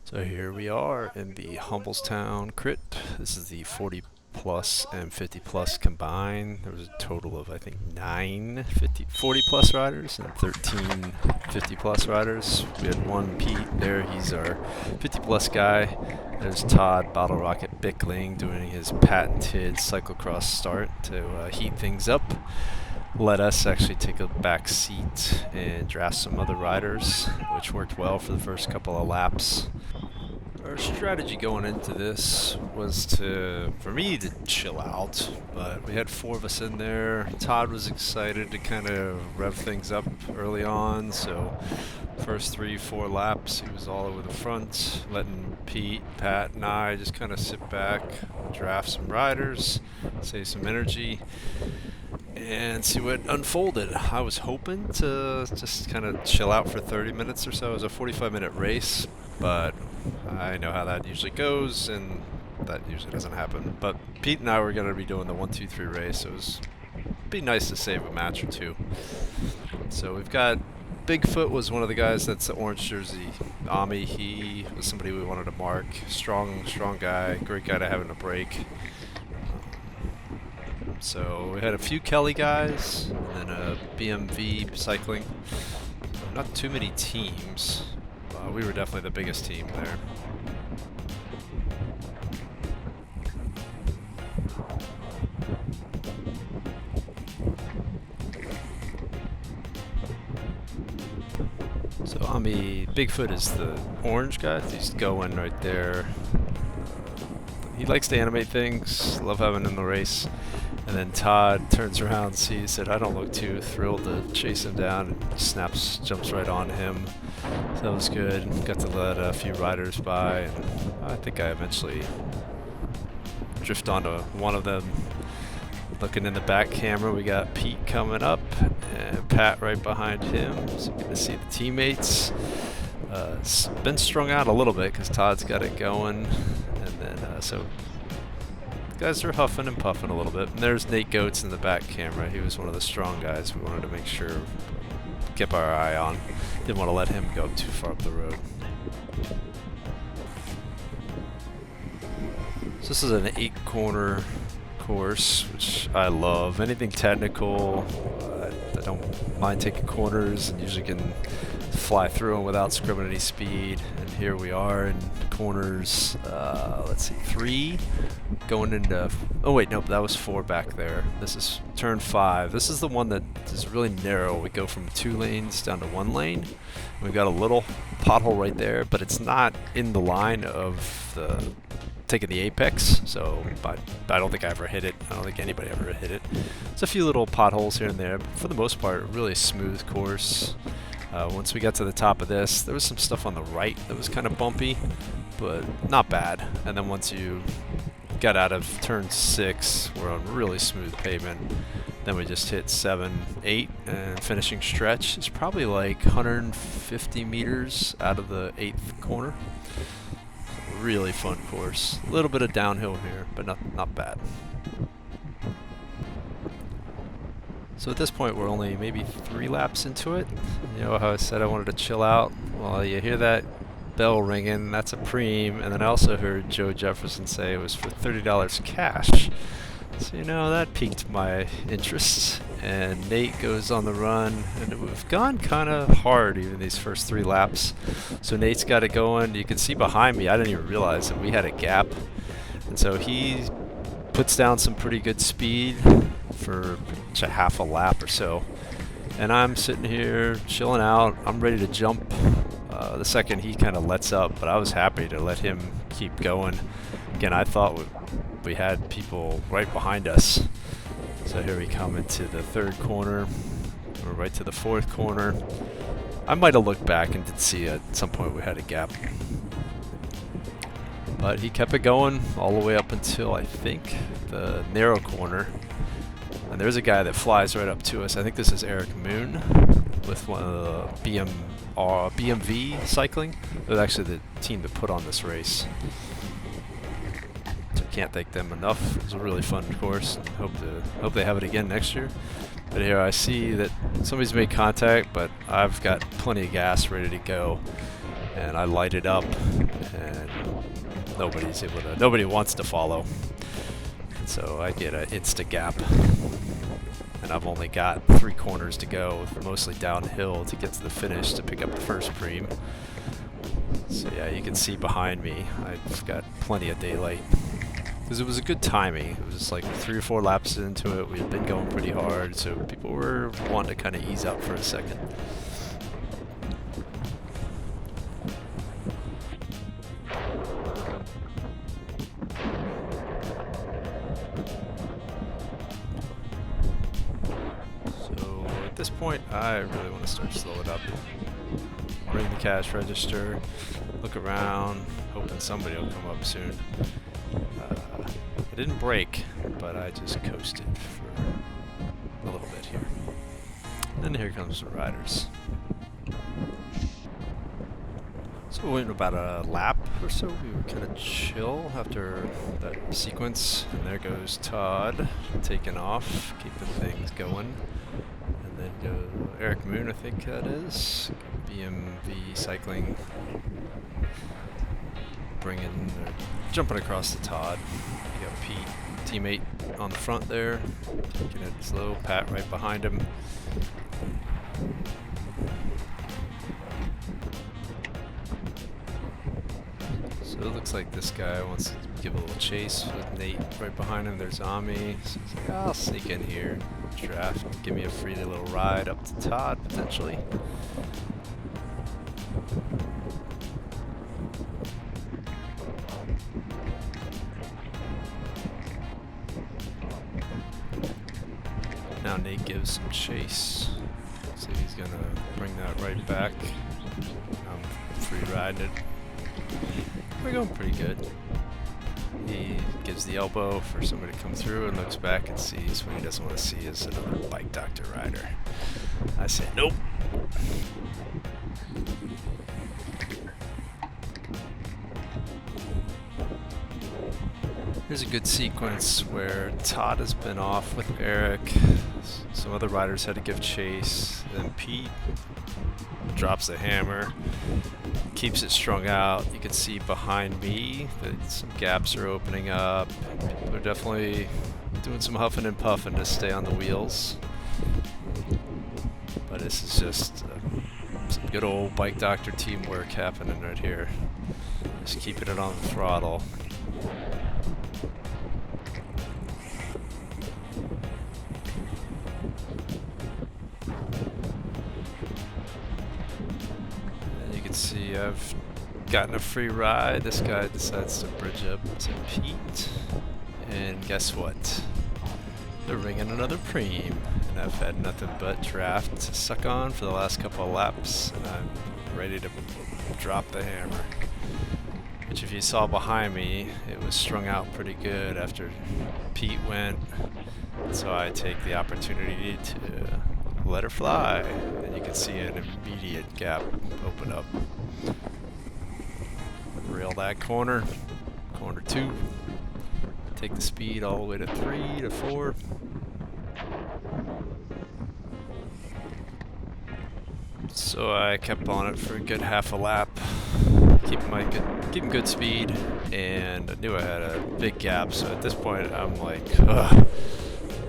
So here we are in the Hummelstown Crit. This is the 40 plus and 50 plus combined. There was a total of I think 40 plus riders and 13 50 plus riders. We had one Pete there, he's our 50 plus guy. There's Todd Bottle Rocket Bickling doing his patented cyclocross start to heat things up. Let us actually take a back seat and draft some other riders, which worked well for the first couple of laps. Our strategy going into this was for me to chill out, but we had four of us in there. Todd was excited to kind of rev things up early on, so first 3-4 laps he was all over the front, letting Pete, Pat, and I just kind of sit back, draft some riders, save some energy, and see what unfolded. I was hoping to just kind of chill out for 30 minutes or so. It was a 45-minute race, but I know how that usually goes, and that usually doesn't happen. But Pete and I were going to be doing the 1-2-3 race. It was be nice to save a match or two. So we've got Bigfoot was one of the guys that's the orange jersey. Ami, he was somebody we wanted to mark. Strong guy, great guy to have in a break. So we had a few Kelly guys, and then a BMV cycling. Not too many teams. We were definitely the biggest team there. So Ami, Bigfoot is the orange guy. He's going right there. He likes to animate things. Love having him in the race. And then Todd turns around, sees that I don't look too thrilled to chase him down, and jumps right on him. So that was good. Got to let a few riders by, and I think I eventually drift onto one of them. Looking in the back camera, we got Pete coming up, and Pat right behind him. So good to see the teammates. It's been strung out a little bit because Todd's got it going, and then so guys are huffing and puffing a little bit. And there's Nate Goetz in the back camera. He was one of the strong guys we wanted to make sure keep our eye on. Didn't want to let him go too far up the road. So this is an 8-corner course, which I love. Anything technical, I don't mind taking corners, and usually can fly through them without scrimming any speed. And here we are in corners, let's see, 3 going into, oh wait, nope, that was 4 back there. This is turn 5. This is the one that is really narrow. We go from 2 lanes down to 1 lane. We've got a little pothole right there, but it's not in the line of the taking the apex, so but I don't think I ever hit it. I don't think anybody ever hit it. There's a few little potholes here and there, but for the most part, a really smooth course. Once we got to the top of this, there was some stuff on the right that was kind of bumpy, but not bad. And then once you got out of turn 6, we're on really smooth pavement. Then we just hit 7, 8, and finishing stretch is probably like 150 meters out of the 8th corner. Really fun course. A little bit of downhill here, but not bad. So at this point, we're only maybe 3 laps into it. You know how I said I wanted to chill out? Well, you hear that bell ringing, that's a preem, and then I also heard Joe Jefferson say it was for $30 cash. So, you know, that piqued my interest. And Nate goes on the run, and we've gone kind of hard even these first 3 laps. So Nate's got it going. You can see behind me, I didn't even realize that we had a gap. And so he puts down some pretty good speed for a half a lap or so. And I'm sitting here chilling out. I'm ready to jump the second he kind of lets up, but I was happy to let him keep going. Again, I thought we had people right behind us. So here we come into the 3rd corner. We're right to the 4th corner. I might have looked back and did see at some point we had a gap. But he kept it going all the way up until I think the narrow corner. And there's a guy that flies right up to us. I think this is Eric Moon with one of the BMV cycling. They're actually the team that put on this race. So can't thank them enough. It was a really fun course. And hope they have it again next year. But here I see that somebody's made contact, but I've got plenty of gas ready to go. and I light it up, and nobody wants to follow. So I get an insta gap, and I've only got 3 corners to go, mostly downhill to get to the finish to pick up the first preem. So yeah, you can see behind me, I've got plenty of daylight. Because it was a good timing. It was just like 3 or 4 laps into it. We had been going pretty hard, so people were wanting to kind of ease up for a second. So at this point, I really want to start to slow it up. Ring the cash register, look around, hoping somebody will come up soon. I didn't brake, but I just coasted for a little bit here. And here comes the riders. So we went about a lap or so. We were kind of chill after that sequence. And there goes Todd, taking off, keeping things going. And then go Eric Moon, I think that is. BMV Cycling. Jumping across the Todd. You got Pete, teammate on the front there, taking it slow. Pat right behind him. So it looks like this guy wants to give a little chase with Nate right behind him. There's Ami. So he's like, I'll sneak in here, draft, give me a free little ride up to Todd potentially. Now Nate gives some chase. So he's gonna bring that right back. I'm free riding it. We're going pretty good. He gives the elbow for somebody to come through and looks back and sees what he doesn't want to see is another bike doctor rider. I say nope. Here's a good sequence where Todd has been off with Eric. Some other riders had to give chase. Then Pete drops the hammer, keeps it strung out. You can see behind me that some gaps are opening up. People are definitely doing some huffing and puffing to stay on the wheels. But this is just some good old bike doctor teamwork happening right here. Just keeping it on the throttle. See, I've gotten a free ride. This guy decides to bridge up to Pete. And guess what? They're ringing another preem. And I've had nothing but draft to suck on for the last couple of laps. And I'm ready to drop the hammer. Which if you saw behind me, it was strung out pretty good after Pete went. So I take the opportunity to let her fly, and you can see an immediate gap open up. Rail that corner, corner 2, take the speed all the way to 3 to 4. So I kept on it for a good half a lap, keeping good speed, and I knew I had a big gap. So at this point, I'm like, ugh,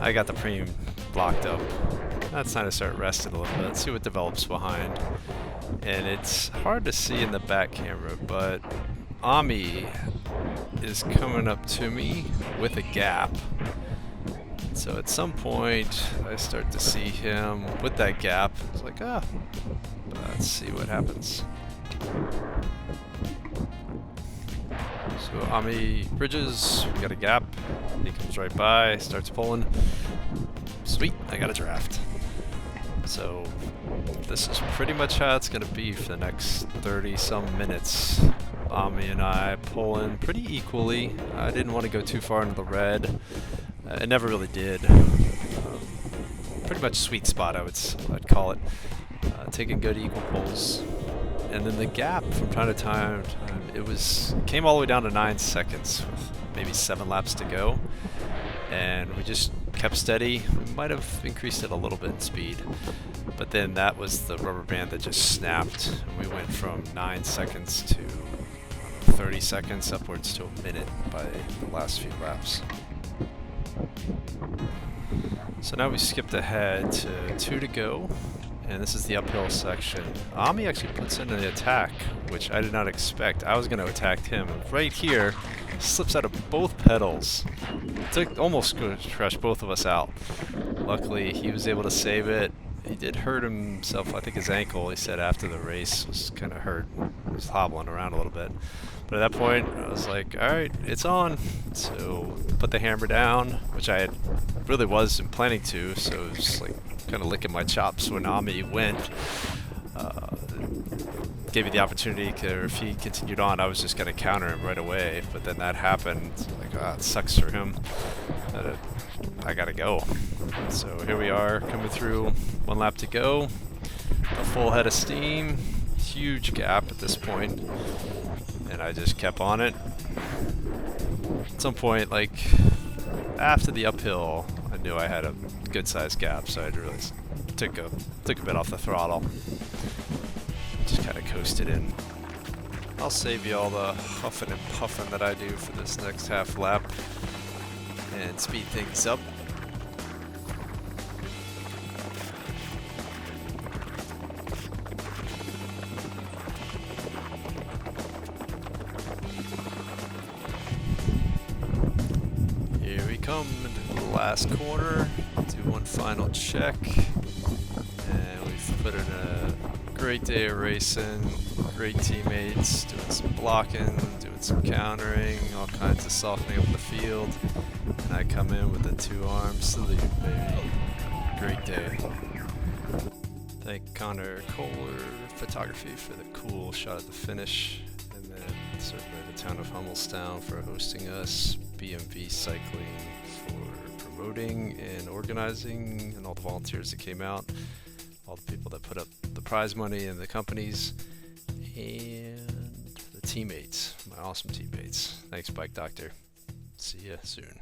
I got the preem blocked up. That's time to start resting a little bit, see what develops behind. And it's hard to see in the back camera, but Ami is coming up to me with a gap. So at some point, I start to see him with that gap. It's like, let's see what happens. So Ami bridges, we got a gap. He comes right by, starts pulling. Sweet, I got a draft. So this is pretty much how it's going to be for the next 30-some minutes. Ami and I pulling pretty equally. I didn't want to go too far into the red. It never really did. Pretty much sweet spot, I'd call it. Taking good equal pulls. And then the gap from time to time, came all the way down to 9 seconds with maybe 7 laps to go. And we just kept steady. We might have increased it a little bit in speed. But then that was the rubber band that just snapped. And we went from 9 seconds to 30 seconds, upwards to a minute by the last few laps. So now we skipped ahead to 2 to go, and this is the uphill section. Ami actually puts in an attack, which I did not expect. I was going to attack him. Right here, slips out of both pedals. Almost crushed both of us out. Luckily, he was able to save it. He did hurt himself. I think his ankle, he said after the race, was kind of hurt. He was hobbling around a little bit. But at that point, I was like, alright, it's on. So, put the hammer down, which I really wasn't planning to, so it was like kind of licking my chops when Ami went. Gave me the opportunity, if he continued on, I was just going to counter him right away. But then that happened. Like, it sucks for him. I gotta go. So here we are, coming through, 1 lap to go. A full head of steam. Huge gap at this point. And I just kept on it. At some point, like, after the uphill, I knew I had a good sized gap, so I really took a bit off the throttle. Just kind of coasted in. I'll save you all the huffing and puffing that I do for this next half lap and speed things up. Here we come into the last corner. Do one final check, and we've put in a great day of racing. Great teammates, doing some blocking, doing some countering, all kinds of softening up the field. And I come in with a 2-arm salute, baby. Great day. Thank Connor Kohler Photography for the cool shot at the finish. And then certainly the town of Hummelstown for hosting us. BMV Cycling for promoting and organizing, and all the volunteers that came out. All the people that put up the prize money and the companies. And the teammates, my awesome teammates. Thanks, Bike Doctor. See ya soon.